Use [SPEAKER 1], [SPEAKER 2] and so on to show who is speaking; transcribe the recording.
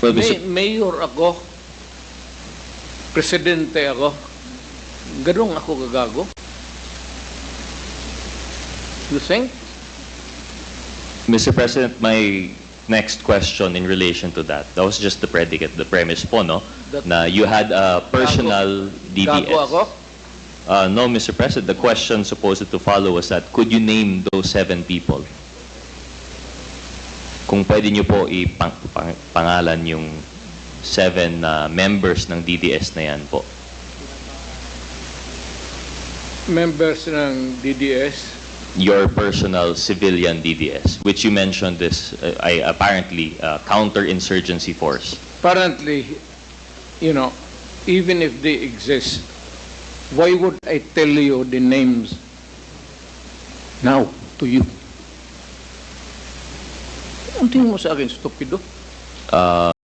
[SPEAKER 1] Well,
[SPEAKER 2] Mayor ako, presidente ako, ganun ako gagago. You think?
[SPEAKER 1] Mr. President, my next question in relation to that was just the predicate, the premise po, no? Na you had a personal DDS.
[SPEAKER 2] Gago ako?
[SPEAKER 1] No, Mr. President, the question supposed to follow was that could you name those 7 people? Kung pwede niyo po ipangalan yung 7 members ng DDS na yan po.
[SPEAKER 2] Members ng DDS,
[SPEAKER 1] Your personal civilian DDS, which you mentioned is apparently counter-insurgency force.
[SPEAKER 2] apparently, you know, even if they exist, why would I tell you the names now to you? Ang tingin mo sa akin, stupido?